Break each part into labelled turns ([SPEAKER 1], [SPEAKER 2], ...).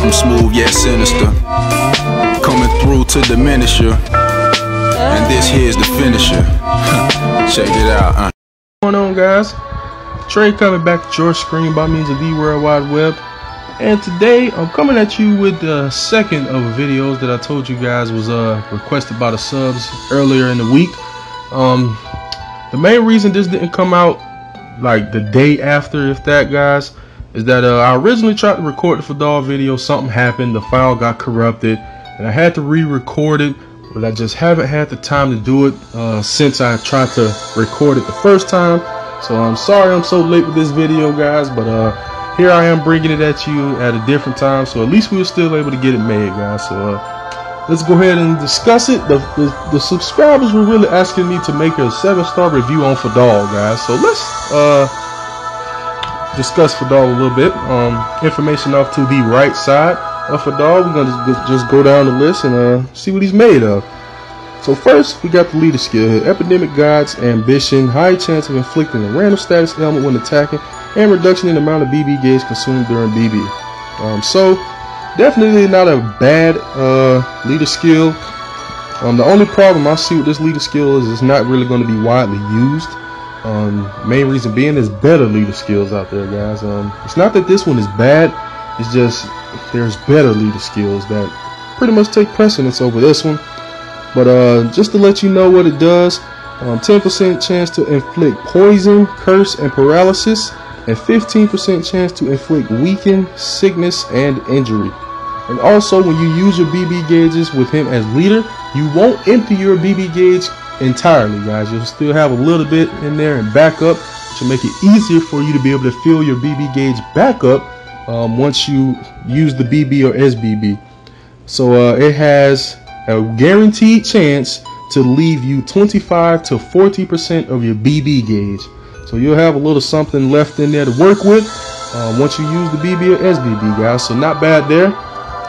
[SPEAKER 1] I'm smooth yet sinister, coming through to diminish you, and this here's the finisher. Check it out.
[SPEAKER 2] What's going on, guys? Trey coming back at your screen by means of the World Wide Web, and today I'm coming at you with the second of videos that I told you guys was requested by the subs earlier in the week. The main reason this didn't come out like the day after, if that, guys, is that I originally tried to record the Fadahl video. Something happened, the file got corrupted, and I had to re-record it, but I just haven't had the time to do it since I tried to record it the first time. So I'm sorry I'm so late with this video, guys, but here I am bringing it at you at a different time, so at least we were still able to get it made, guys. So let's go ahead and discuss it. The subscribers were really asking me to make a 7-star review on Fadahl, guys. So let's discuss Fadahl a little bit. Information off to the right side of Fadahl. We're gonna just go down the list and see what he's made of. So first, we got the leader skill here. Epidemic God's Ambition. High chance of inflicting a random status ailment when attacking, and reduction in the amount of BB gauge consumed during BB. So definitely not a bad leader skill. The only problem I see with this leader skill is it's not really going to be widely used. Main reason being there's better leader skills out there, guys. It's not that this one is bad, it's just there's better leader skills that pretty much take precedence over this one. But just to let you know what it does, 10% chance to inflict poison, curse, and paralysis, and 15% chance to inflict weaken, sickness, and injury. And also, when you use your BB gauges with him as leader, you won't empty your BB gauge entirely, guys. You'll still have a little bit in there and back up, which will make it easier for you to be able to fill your BB gauge back up once you use the BB or SBB. So it has a guaranteed chance to leave you 25 to 40% of your BB gauge. So you'll have a little something left in there to work with once you use the BB or SBB, guys. So not bad there.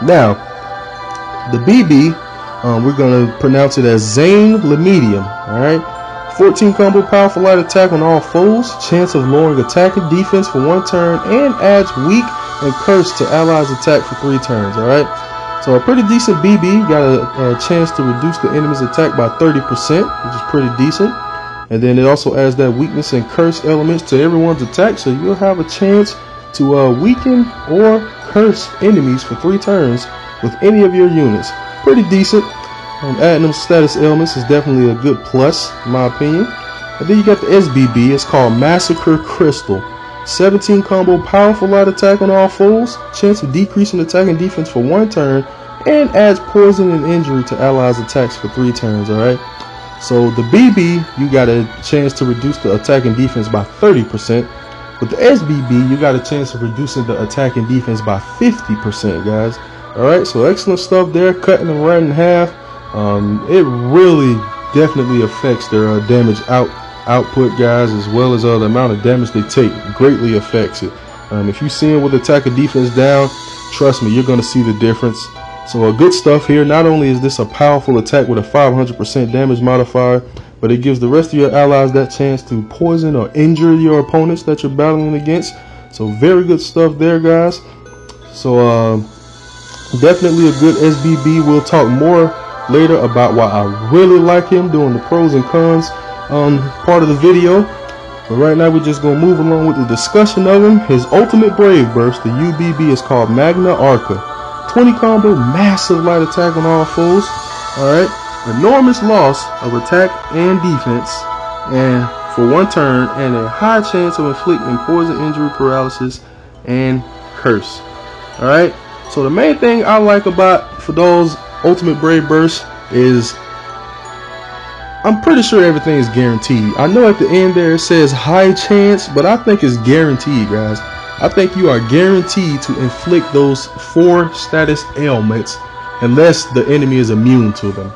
[SPEAKER 2] Now, the BB, we're going to pronounce it as Zane Lemedium. Alright, 14 combo powerful light attack on all foes, chance of lowering attack and defense for 1 turn, and adds weak and curse to allies attack for 3 turns. Alright, so a pretty decent BB. Got a chance to reduce the enemy's attack by 30%, which is pretty decent. And then it also adds that weakness and curse elements to everyone's attack, so you'll have a chance to weaken or curse enemies for 3 turns with any of your units. Pretty decent. Adding them status elements is definitely a good plus, in my opinion. And then you got the SBB. It's called Massacre Crystal. 17 combo powerful light attack on all foes, chance of decreasing attack and defense for 1 turn, and adds poison and injury to allies' attacks for 3 turns. Alright, so the BB, you got a chance to reduce the attack and defense by 30%. With the SBB, you got a chance of reducing the attack and defense by 50%, guys. Alright, so excellent stuff there, cutting them right in half. It really definitely affects their damage output, guys, as well as the amount of damage they take. Greatly affects it. If you see it with attack and defense down, trust me, you're going to see the difference. So good stuff here. Not only is this a powerful attack with a 500% damage modifier, but it gives the rest of your allies that chance to poison or injure your opponents that you're battling against. So very good stuff there, guys. So definitely a good SBB. We'll talk more later about why I really like him, doing the pros and cons part of the video. But right now we're just going to move along with the discussion of him. His ultimate brave burst, the UBB, is called Magna Arca. 20 combo, massive light attack on all foes. Alright, enormous loss of attack and defense and for 1 turn, and a high chance of inflicting poison, injury, paralysis, and curse. Alright, so the main thing I like about Fadahl's ultimate brave burst is I'm pretty sure everything is guaranteed. I know at the end there it says high chance, but I think it's guaranteed, guys. I think you are guaranteed to inflict those 4 status ailments unless the enemy is immune to them.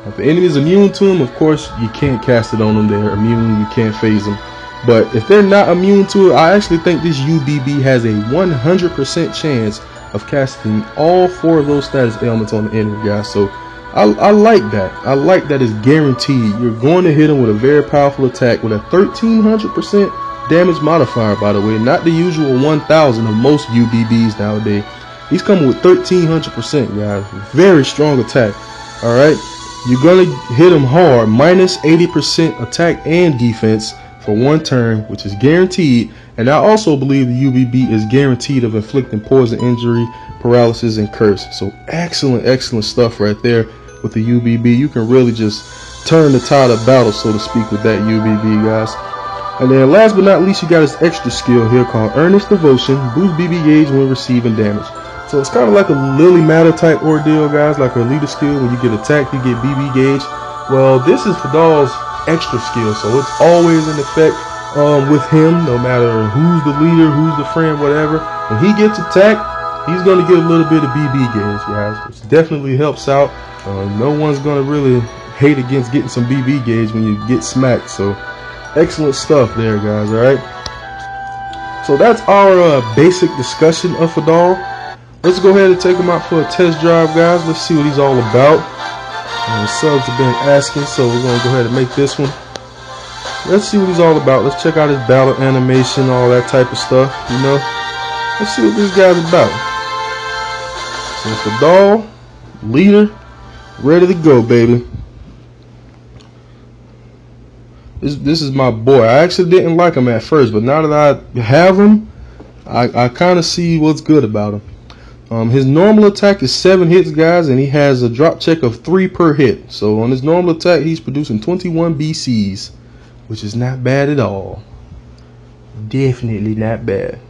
[SPEAKER 2] If the enemy is immune to them, of course, you can't cast it on them. They're immune, you can't phase them. But if they're not immune to it, I actually think this UBB has a 100% chance of casting all 4 of those status ailments on the enemy, guys. So I like that. I like that it's guaranteed. You're going to hit them with a very powerful attack with a 1300% damage modifier, by the way, not the usual 1000 of most UBBs nowadays. He's coming with 1300%, guys. Very strong attack. All right, you're gonna hit him hard. Minus 80% attack and defense for 1 turn, which is guaranteed. And I also believe the UBB is guaranteed of inflicting poison, injury, paralysis, and curse. So excellent stuff right there with the UBB. You can really just turn the tide of battle, so to speak, with that UBB, guys. And then last but not least, you got his extra skill here called Earnest Devotion. Boost BB gauge when receiving damage. So it's kind of like a Lily Matter type ordeal, guys, like a leader skill. When you get attacked, you get BB gauge. Well, this is Fadal's extra skill, so it's always in effect with him, no matter who's the leader, who's the friend, whatever. When he gets attacked, he's going to get a little bit of BB gauge, guys, which definitely helps out. No one's going to really hate against getting some BB gauge when you get smacked. So excellent stuff there, guys. All right, so that's our basic discussion of Fadahl. Let's go ahead and take him out for a test drive, guys. Let's see what he's all about. The subs have been asking, so we're going to go ahead and make this one. Let's see what he's all about. Let's check out his battle animation, all that type of stuff, you know. Let's see what this guy's about. So Fadahl, leader, ready to go, baby. This is my boy. I actually didn't like him at first, but now that I have him, I kind of see what's good about him. His normal attack is 7 hits, guys, and he has a drop check of 3 per hit. So on his normal attack, he's producing 21 BCs, which is not bad at all. Definitely not bad.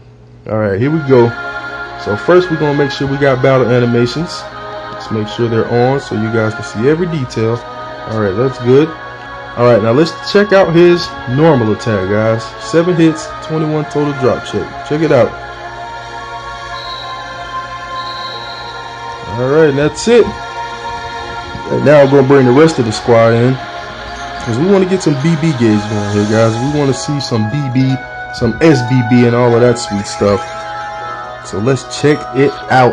[SPEAKER 2] Alright, here we go. So first we're going to make sure we got battle animations. Let's make sure they're on so you guys can see every detail. Alright, that's good. Alright, now let's check out his normal attack, guys. 7 hits, 21 total drop check. Check it out. Alright, that's it. Right, now I'm going to bring the rest of the squad in, because we want to get some BB gauge going here, guys. We want to see some BB, some SBB, and all of that sweet stuff. So let's check it out.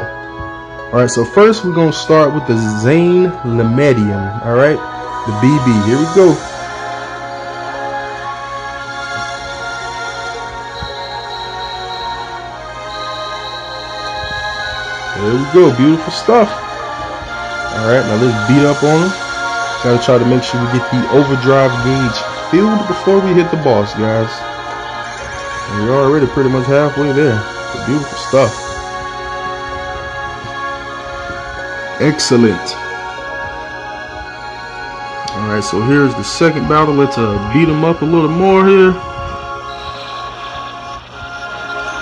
[SPEAKER 2] Alright, so first we're going to start with the Zane Lemedium. Alright, the BB. Here we go. There we go, beautiful stuff. Alright, now let's beat up on him. Gotta try to make sure we get the overdrive gauge filled before we hit the boss, guys. And we're already pretty much halfway there. So beautiful stuff. Excellent. Alright, so here's the second battle. Let's beat him up a little more here.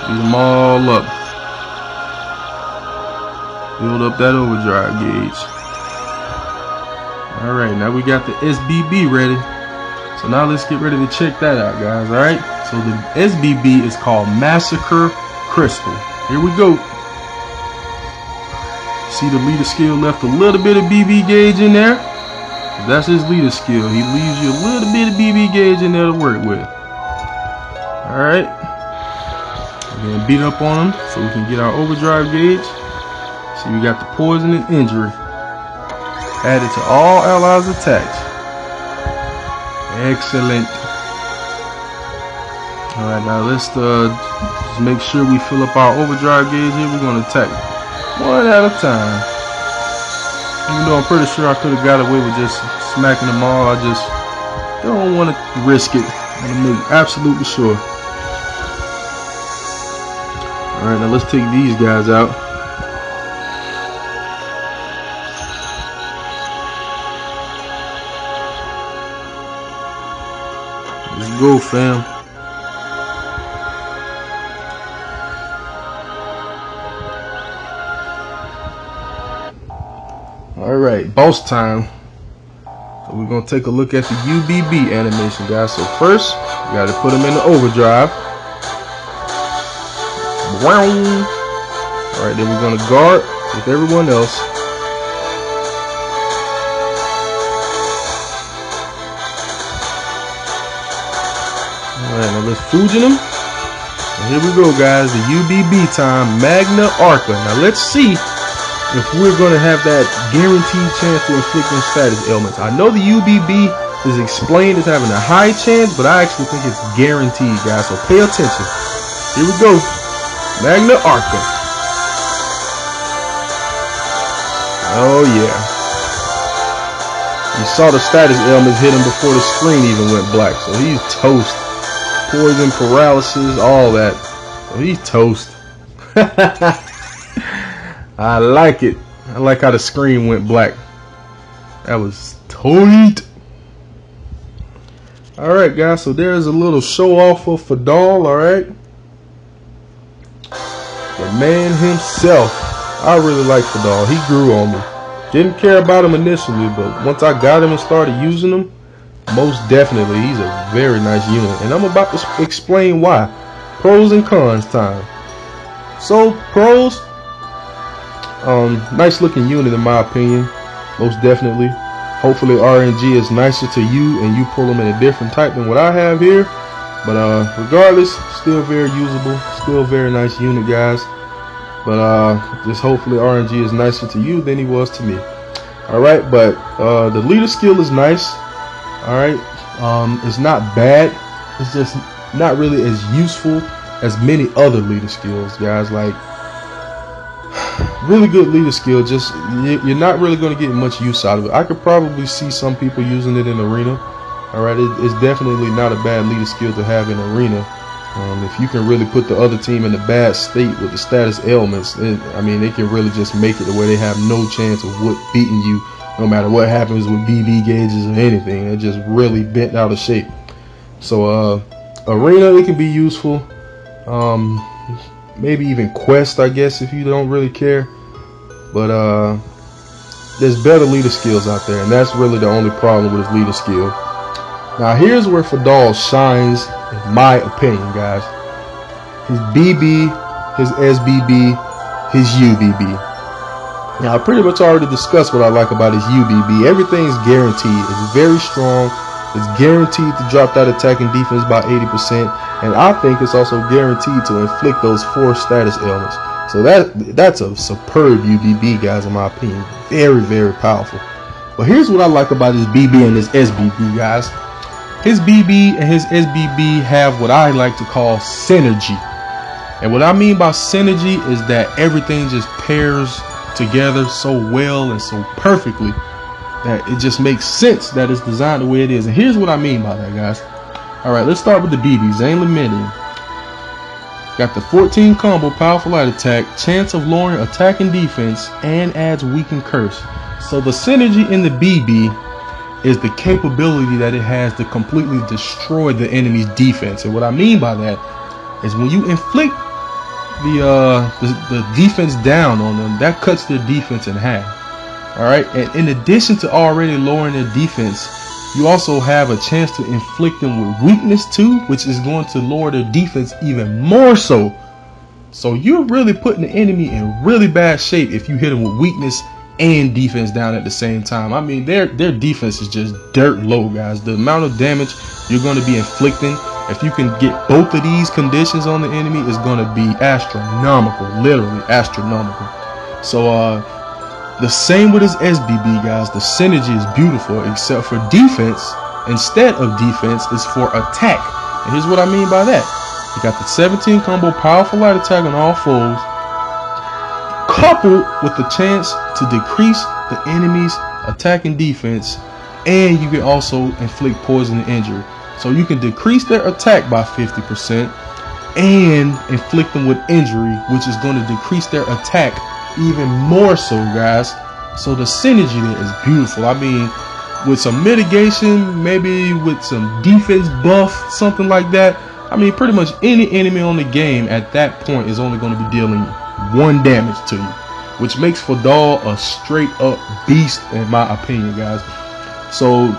[SPEAKER 2] Beat them all up. Build up that overdrive gauge. Alright, now we got the SBB ready. So now let's get ready to check that out, guys. Alright, so the SBB is called Massacre Crystal. Here we go. See, the leader skill left a little bit of BB gauge in there. That's his leader skill. He leaves you a little bit of BB gauge in there to work with. Alright. And then beat up on him so we can get our overdrive gauge. See, we got the poison and injury added to all allies' attacks. Excellent. Alright, now let's just make sure we fill up our overdrive gauge here. We're going to attack one at a time. Even though I'm pretty sure I could have got away with just smacking them all, I just don't want to risk it. I want to make absolutely sure. Alright, now let's take these guys out. Let's go, fam. Alright, boss time. So we're going to take a look at the UBB animation, guys. So first, we got to put them in the overdrive. Alright, then we're going to guard with everyone else. Alright, now let's Fujin them. And here we go, guys. The UBB time, Magna Arca. Now let's see if we're going to have that guaranteed chance to inflict on status ailments. I know the UBB is explained as having a high chance, but I actually think it's guaranteed, guys. So pay attention. Here we go. Magna Arca. Oh yeah. You saw the status elements hit him before the screen even went black. So he's toast. Poison, paralysis, all that. So he's toast. I like it. I like how the screen went black. That was tight. Alright guys, so there's a little show off of Fadahl, alright? The man himself. I really like Fadahl. He grew on me. Didn't care about him initially, but once I got him and started using him, most definitely he's a very nice unit. And I'm about to explain why. Pros and cons time. So, pros, nice looking unit in my opinion, most definitely. Hopefully RNG is nicer to you and you pull them in a different type than what I have here. But regardless, still very usable, still very nice unit, guys. But just hopefully RNG is nicer to you than he was to me. Alright, but the leader skill is nice. Alright, it's not bad. It's just not really as useful as many other leader skills, guys. Like, really good leader skill, just you're not really going to get much use out of it. I could probably see some people using it in arena. Alright, it's definitely not a bad leader skill to have in arena. If you can really put the other team in a bad state with the status elements, I mean, they can really just make it to where they have no chance of beating you, no matter what happens with BB gauges or anything. They're just really bent out of shape. So arena, it can be useful. Maybe even quest, I guess, if you don't really care. But there's better leader skills out there, and that's really the only problem with his leader skill. Now here's where Fadahl shines, in my opinion, guys. His BB, his SBB, his UBB. Now I pretty much already discussed what I like about his UBB. Everything's guaranteed. It's very strong. It's guaranteed to drop that attack and defense by 80%. And I think it's also guaranteed to inflict those 4 status ailments. So that's a superb UBB, guys, in my opinion. Very, very powerful. But here's what I like about his BB and his SBB, guys. His BB and his SBB have what I like to call synergy. And what I mean by synergy is that everything just pairs together so well and so perfectly that it just makes sense that it's designed the way it is. And here's what I mean by that, guys. Alright, let's start with the BB. Zane Laminian. Got the 14 combo, powerful light attack, chance of lowering attack and defense, and adds weaken curse. So the synergy in the BB is the capability that it has to completely destroy the enemy's defense. And what I mean by that is when you inflict the defense down on them, that cuts their defense in half. Alright, and in addition to already lowering their defense, you also have a chance to inflict them with weakness too, which is going to lower their defense even more so. So you're really putting the enemy in really bad shape if you hit them with weakness and defense down at the same time. I mean, their defense is just dirt low, guys. The amount of damage you're going to be inflicting, if you can get both of these conditions on the enemy, is going to be astronomical, literally astronomical. So the same with his SBB, guys. The synergy is beautiful, except for defense. Instead of defense, is for attack. And here's what I mean by that. You got the 17 combo, powerful light attack on all foes, coupled with the chance to decrease the enemy's attack and defense, and you can also inflict poison and injury. So you can decrease their attack by 50% and inflict them with injury, which is going to decrease their attack even more so, guys. So the synergy there is beautiful. I mean, with some mitigation, maybe with some defense buff, something like that, I mean, pretty much any enemy on the game at that point is only going to be dealing 1 damage to you, which makes Fadahl a straight up beast in my opinion, guys. So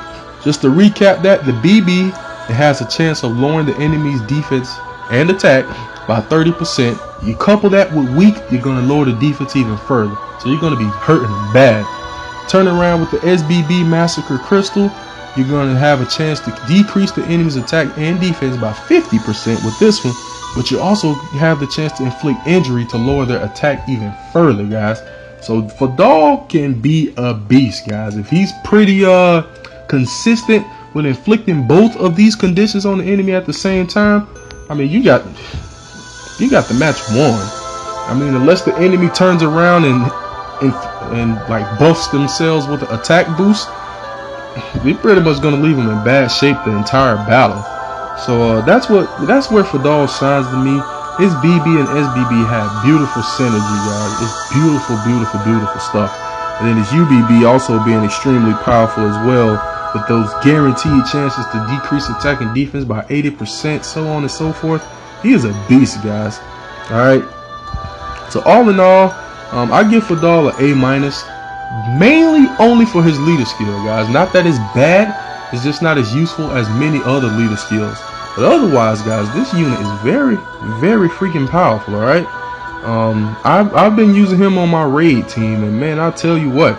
[SPEAKER 2] just to recap that, the BB, it has a chance of lowering the enemy's defense and attack by 30%. You couple that with weak, you're going to lower the defense even further. So you're going to be hurting bad. Turn around with the SBB Massacre Crystal, you're going to have a chance to decrease the enemy's attack and defense by 50% with this one. But you also have the chance to inflict injury to lower their attack even further, guys. So Fadahl can be a beast, guys. If he's pretty consistent with inflicting both of these conditions on the enemy at the same time, I mean, you got the match won. I mean, unless the enemy turns around and and like buffs themselves with an attack boost, they pretty much gonna leave him in bad shape the entire battle. So that's where Fadahl shines to me. His BB and SBB have beautiful synergy, guys. It's beautiful, beautiful, beautiful stuff. And then his UBB also being extremely powerful as well, with those guaranteed chances to decrease attack and defense by 80%, so on and so forth. He is a beast, guys. Alright. So all in all, I give Fadahl an A-, mainly only for his leader skill, guys. Not that it's bad, it's just not as useful as many other leader skills. But otherwise, guys, this unit is very, very freaking powerful, alright? I've been using him on my raid team, and man, I'll tell you what,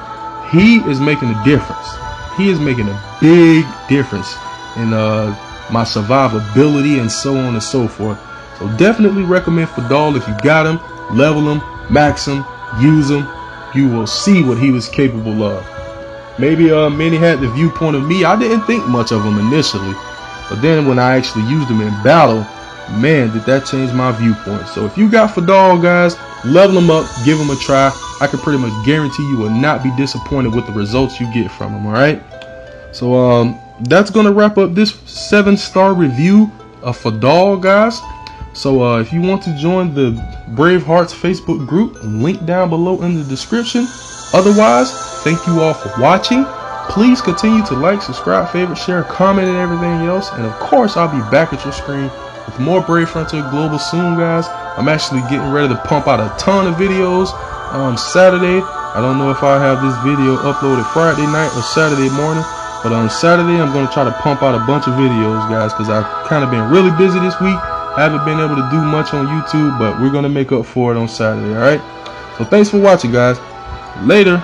[SPEAKER 2] he is making a difference. He is making a big difference in my survivability and so on and so forth. So definitely recommend Fadahl if you got him. Level him, max him, use him. You will see what he was capable of. Maybe many had the viewpoint of me. I didn't think much of him initially, but then when I actually used him in battle, man, did that change my viewpoint. So if you got Fadahl, guys, level him up, give him a try. I can pretty much guarantee you will not be disappointed with the results you get from him. All right. So that's gonna wrap up this 7-star review of Fadahl, guys. So if you want to join the Brave Hearts Facebook group, link down below in the description. Otherwise, thank you all for watching. Please continue to like, subscribe, favorite, share, comment, and everything else. And of course, I'll be back at your screen with more Brave Frontier Global soon, guys. I'm actually getting ready to pump out a ton of videos on Saturday. I don't know if I'll have this video uploaded Friday night or Saturday morning, but on Saturday, I'm going to try to pump out a bunch of videos, guys, because I've kind of been really busy this week. I haven't been able to do much on YouTube, but we're going to make up for it on Saturday, all right? So thanks for watching, guys. Later.